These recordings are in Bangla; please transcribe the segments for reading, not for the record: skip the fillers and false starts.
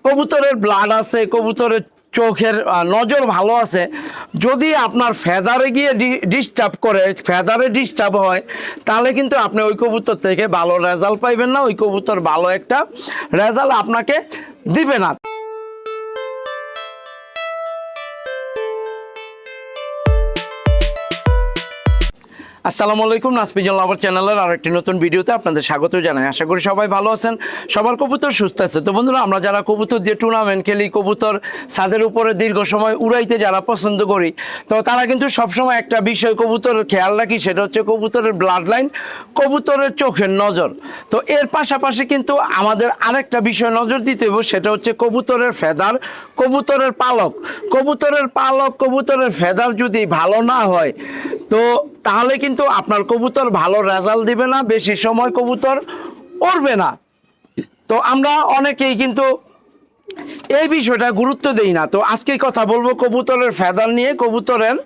কবুতরের ব্লাড আছে, কবুতরের চোখের নজর ভালো আছে, যদি আপনার ফেদারে গিয়ে ডিস্টার্ব করে, ফেদারে ডিস্টার্ব হয়, তাহলে কিন্তু আপনি ওই কবুতর থেকে ভালো রেজাল্ট পাইবেন না, ওই কবুতর ভালো একটা রেজাল্ট আপনাকে দিবে না। আসসালামু আলাইকুম, নাসপিজন লাভার চ্যানেলের আরেকটি নতুন ভিডিওতে আপনাদের স্বাগত জানাই। আশা করি সবাই ভালো আছেন, সবার কবুতর সুস্থ আছে। তো বন্ধুরা, আমরা যারা কবুতর দিয়ে টুর্নামেন্ট খেলি, কবুতর ছাদের উপরে দীর্ঘ সময় উড়াইতে যারা পছন্দ করি, তো তারা কিন্তু সবসময় একটা বিষয় কবুতরের খেয়াল রাখি, সেটা হচ্ছে কবুতরের ব্লাড লাইন, কবুতরের চোখের নজর। তো এর পাশাপাশি কিন্তু আমাদের আরেকটা বিষয় নজর দিতে হবে, সেটা হচ্ছে কবুতরের ফেদার, কবুতরের পালক। কবুতরের পালক, কবুতরের ফেদার যদি ভালো না হয়, তো তাহলে কিন্তু আপনার কবুতর ভালো রেজাল্ট দিবে না, বেশি সময় কবুতর উড়বে না। তো আমরা অনেকেই কিন্তু এই বিষয়টা গুরুত্ব দেই না। তো আজকে কথা বলবো কবুতরের ফেদার নিয়ে, কবুতরের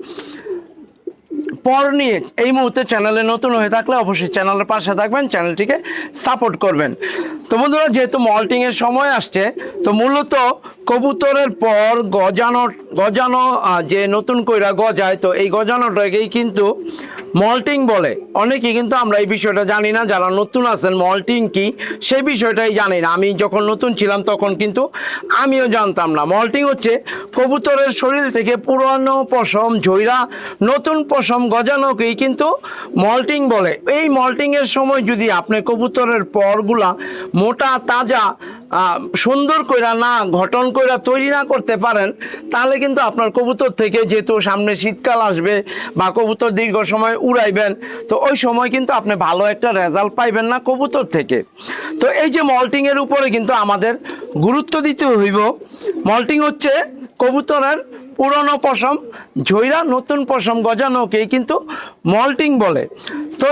পর নিয়ে। এই মুহূর্তে চ্যানেলে নতুন হয়ে থাকলে অবশ্যই চ্যানেলের পাশে থাকবেন, চ্যানেলটিকে সাপোর্ট করবেন। তো বন্ধুরা, যেহেতু মল্টিংয়ের সময় আসছে, তো মূলত কবুতরের পর গজানো যে নতুন কইরা গজায়, তো এই গজানোটাকেই কিন্তু মল্টিং বলে। অনেকেই কিন্তু আমরা এই বিষয়টা জানি না, যারা নতুন আছেন মল্টিং কি সেই বিষয়টাই জানি না। আমি যখন নতুন ছিলাম তখন কিন্তু আমিও জানতাম না। মল্টিং হচ্ছে কবুতরের শরীর থেকে পুরনো পশম ঝইরা নতুন পশম গজানোকেই কিন্তু মল্টিং বলে। এই মল্টিংয়ের সময় যদি আপনি কবুতরের পরগুলা মোটা তাজা সুন্দর কইরা না গঠন কইরা তৈরি না করতে পারেন, তাহলে কিন্তু আপনার কবুতর থেকে, যেহেতু সামনে শীতকাল আসবে বা কবুতর দীর্ঘ সময় উড়াইবেন, তো ওই সময় কিন্তু আপনি ভালো একটা রেজাল্ট পাইবেন না কবুতর থেকে। তো এই যে মল্টিংয়ের উপরে কিন্তু আমাদের গুরুত্ব দিতে হইব। মল্টিং হচ্ছে কবুতরের পুরনো পশম ঝইরা নতুন পশম গজানোকেই কিন্তু মল্টিং বলে। তো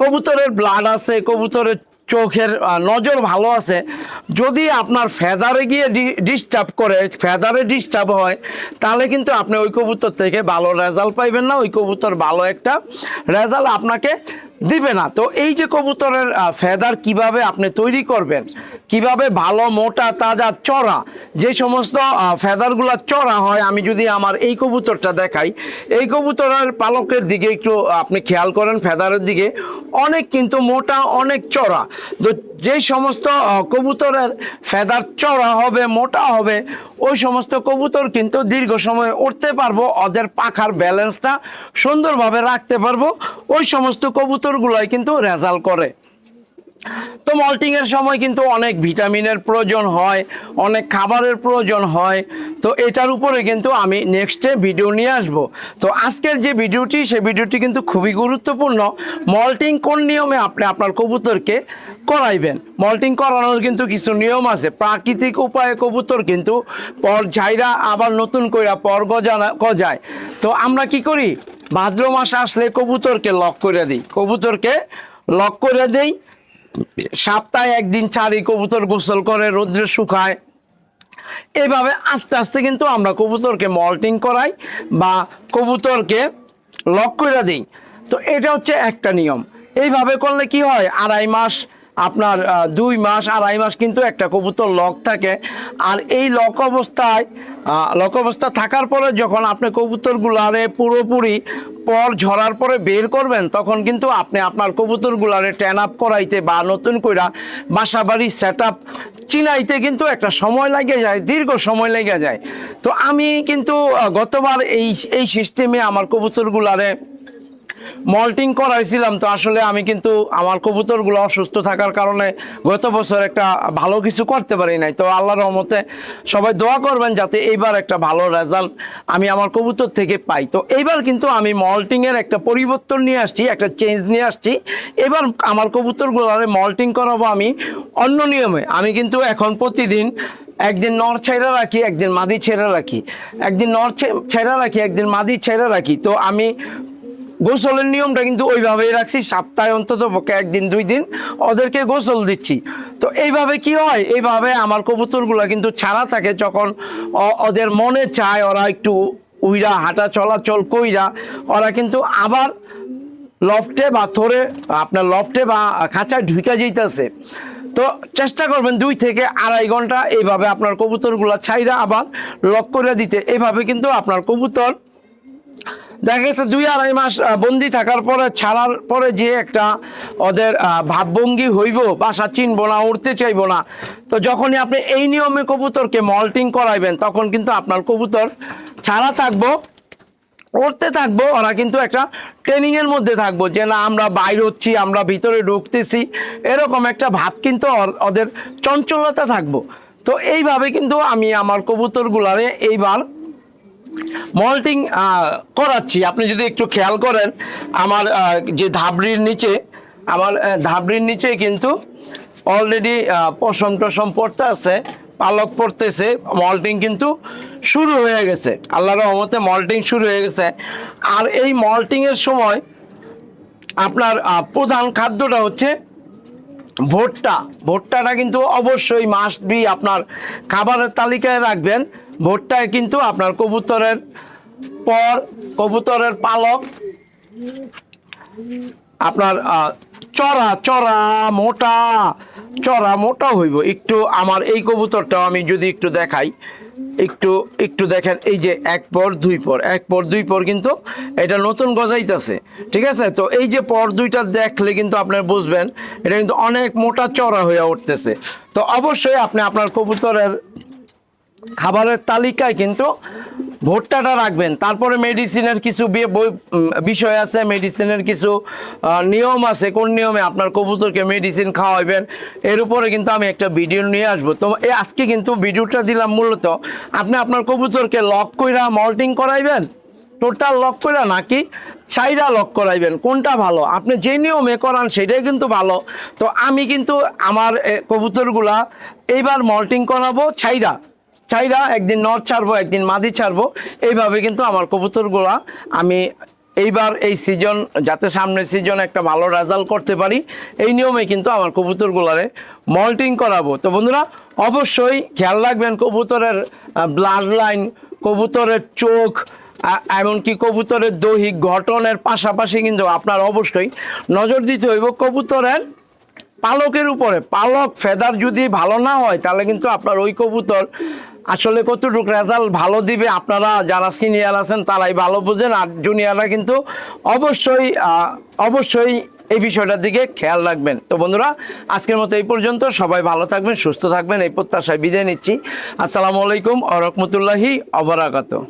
কবুতরের ব্লাড আছে, কবুতরের চোখের নজর ভালো আছে, যদি আপনার ফেদারে গিয়ে ডিস্টার্ব করে, ফেদারে ডিস্টার্ব হয়, তাহলে কিন্তু আপনি ওই কবুতর থেকে ভালো রেজাল্ট পাইবেন না, ওই কবুতর ভালো একটা রেজাল্ট আপনাকে দিবে না। তো এই যে কবুতরের ফেদার কিভাবে আপনি তৈরি করবেন, কিভাবে ভালো মোটা তাজা চড়া, যে সমস্ত ফেদারগুলো চড়া হয়, আমি যদি আমার এই কবুতরটা দেখাই, এই কবুতরের পালকের দিকে একটু আপনি খেয়াল করেন, ফেদারের দিকে অনেক কিন্তু মোটা, অনেক চড়া। তো যে সমস্ত কবুতরের ফেদার চড়া হবে, মোটা হবে, ওই সমস্ত কবুতর কিন্তু দীর্ঘ সময় উড়তে পারবো, ওদের পাখার ব্যালেন্সটা সুন্দরভাবে রাখতে পারবো, ওই সমস্ত কবুতরগুলোই কিন্তু রেজাল্ট করে। তো মল্টিংয়ের সময় কিন্তু অনেক ভিটামিনের প্রয়োজন হয়, অনেক খাবারের প্রয়োজন হয়। তো এটার উপরে কিন্তু আমি নেক্সটে ভিডিও নিয়ে আসব। তো আজকের যে ভিডিওটি, সেই ভিডিওটি কিন্তু খুবই গুরুত্বপূর্ণ। মল্টিং কোন নিয়মে আপনি আপনার কবুতরকে করাইবেন। মল্টিং করানোর কিন্তু কিছু নিয়ম আছে। প্রাকৃতিক উপায়ে কবুতর কিন্তু পর ঝাইরা আবার নতুন কইরা পর গজায়। তো আমরা কি করি, ভাদ্র মাস আসলে কবুতরকে লক করে দিই, কবুতরকে লক করে দেই, সপ্তাহে একদিন ছাড়ি, কবুতর গোসল করে রোদ্রে শুকায়। এইভাবে আস্তে আস্তে কিন্তু আমরা কবুতরকে মল্টিং করাই বা কবুতরকে লক করে দিই। তো এটা হচ্ছে একটা নিয়ম। এইভাবে করলে কি হয়, আড়াই মাস আপনার 2 মাস 2.5 মাস কিন্তু একটা কবুতর লক থাকে। আর এই লক অবস্থা থাকার পরে যখন আপনি কবুতরগুলারে পুরোপুরি পর ঝরার পরে বের করবেন, তখন কিন্তু আপনি আপনার কবুতরগুলারে ট্যান আপ করাইতে বা নতুন কইরা বাসা বাড়ি সেট আপ চিনাইতে কিন্তু একটা সময় লেগে যায়, দীর্ঘ সময় লেগে যায়। তো আমি কিন্তু গতবার এই সিস্টেমে আমার কবুতরগুলারে মল্টিং করাইছিলাম। তো আসলে আমি কিন্তু আমার কবুতরগুলো অসুস্থ থাকার কারণে গত বছর একটা ভালো কিছু করতে পারি নাই। তো আল্লাহর রহমতে সবাই দোয়া করবেন যাতে এইবার একটা ভালো রেজাল্ট আমি আমার কবুতর থেকে পাই। তো এইবার কিন্তু আমি মল্টিংয়ের একটা পরিবর্তন নিয়ে আসছি, একটা চেঞ্জ নিয়ে আসছি। এবার আমার কবুতরগুলোরে মল্টিং করাবো আমি অন্য নিয়মে। আমি কিন্তু এখন প্রতিদিন একদিন নর ছেড়ে রাখি, একদিন মাদি ছেড়ে রাখি, একদিন নর ছেড়ে রাখি, একদিন মাদি ছেড়ে রাখি। তো আমি গোসলের নিয়মটা কিন্তু ওইভাবেই রাখছি, সপ্তাহে অন্তত পক্ষে 1-2 দিন ওদেরকে গোসল দিচ্ছি। তো এইভাবে কি হয়, এইভাবে আমার কবুতরগুলো কিন্তু ছাড়া থাকে। যখন ওদের মনে চায়, ওরা একটু উইরা হাঁটা চলাচল কইরা ওরা কিন্তু আবার লফটে বা থরে আপনার লফটে বা খাঁচায় ঢুকে যেতেছে। তো চেষ্টা করবেন 2 থেকে আড়াই ঘন্টা এইভাবে আপনার কবুতরগুলা ছাইরা আবার লক করে দিতে। এইভাবে কিন্তু আপনার কবুতর দেখা গেছে 2-2.5 মাস বন্দি থাকার পরে ছাড়ার পরে যে একটা ওদের ভাবভঙ্গি হইব, বাসা চিনবো না, উড়তে চাইবো না, তো যখনই আপনি এই নিয়মে কবুতরকে মল্টিং করাইবেন তখন কিন্তু আপনার কবুতর ছাড়া থাকবো, উড়তে থাকবো, ওরা কিন্তু একটা ট্রেনিংয়ের মধ্যে থাকবো যে না আমরা বাইর হচ্ছি, আমরা ভিতরে ঢুকতেছি, এরকম একটা ভাব কিন্তু ওদের চঞ্চলতা থাকবো। তো এইভাবে কিন্তু আমি আমার কবুতরগুলারে এইবার মল্টিং করাচ্ছি। আপনি যদি একটু খেয়াল করেন আমার যে ধাবড়ির নিচে কিন্তু অলরেডি পশম টসম পড়তে আছে, পালক পড়তেছে, মল্টিং কিন্তু শুরু হয়ে গেছে, আল্লাহর রহমতে মল্টিং শুরু হয়ে গেছে। আর এই মল্টিংয়ের সময় আপনার প্রধান খাদ্যটা হচ্ছে ভুট্টাটা কিন্তু অবশ্যই মাস্ট বি আপনার খাবারের তালিকায় রাখবেন। ভুট্টায় কিন্তু আপনার কবুতরের পালক আপনার চড়া মোটা হইব একটু। আমার এই কবুতরটাও আমি যদি একটু দেখাই, একটু দেখেন, এই যে এক পর দুই পর কিন্তু এটা নতুন গজাইতেছে, ঠিক আছে? তো এই যে পর দুইটা দেখলে কিন্তু আপনার বুঝবেন এটা কিন্তু অনেক মোটা চড়া হয়ে উঠতেছে। তো অবশ্যই আপনি আপনার কবুতরের খাবারের তালিকায় কিন্তু ভুট্টাটা রাখবেন। তারপরে মেডিসিনের কিছু বিষয় আছে, মেডিসিনের কিছু নিয়ম আছে, কোন নিয়মে আপনার কবুতরকে মেডিসিন খাওয়াইবেন এর উপরে কিন্তু আমি একটা ভিডিও নিয়ে আসবো। তো আজকে কিন্তু ভিডিওটা দিলাম মূলত আপনি আপনার কবুতরকে লক কইরা মল্টিং করাইবেন, টোটাল লক কইরা নাকি ছাইরা লক করাইবেন, কোনটা ভালো? আপনি যে নিয়মে করান সেটাই কিন্তু ভালো। তো আমি কিন্তু আমার কবুতরগুলা এইবার মল্টিং করাবো ছাইরা, একদিন নর ছাড়বো, একদিন মাদি ছাড়বো, এইভাবে কিন্তু আমার কবুতরগুলা আমি এইবার এই সিজন, যাতে সামনের সিজনে একটা ভালো রেজাল্ট করতে পারি, এই নিয়মে কিন্তু আমার কবুতরগুলারে মল্টিং করাবো। তো বন্ধুরা অবশ্যই খেয়াল রাখবেন কবুতরের ব্লাড লাইন, কবুতরের চোখ, এমনকি কবুতরের দৈহিক গঠনের পাশাপাশি কিন্তু আপনার অবশ্যই নজর দিতে হইব কবুতরের পালকের উপরে। পালক ফেদার যদি ভালো না হয় তাহলে কিন্তু আপনার ওই কবুতর আসলে কতটুকু রেজাল্ট ভালো দিবে আপনারা যারা সিনিয়র আছেন তারাই ভালো বোঝেন, আর জুনিয়ররা কিন্তু অবশ্যই এই বিষয়টার দিকে খেয়াল রাখবেন। তো বন্ধুরা আজকের মতো এই পর্যন্ত, সবাই ভালো থাকবেন, সুস্থ থাকবেন, এই প্রত্যাশায় বিদায় নিচ্ছি। আসসালামু আলাইকুম ওয়া রাহমাতুল্লাহি ওয়া বারাকাতুহু।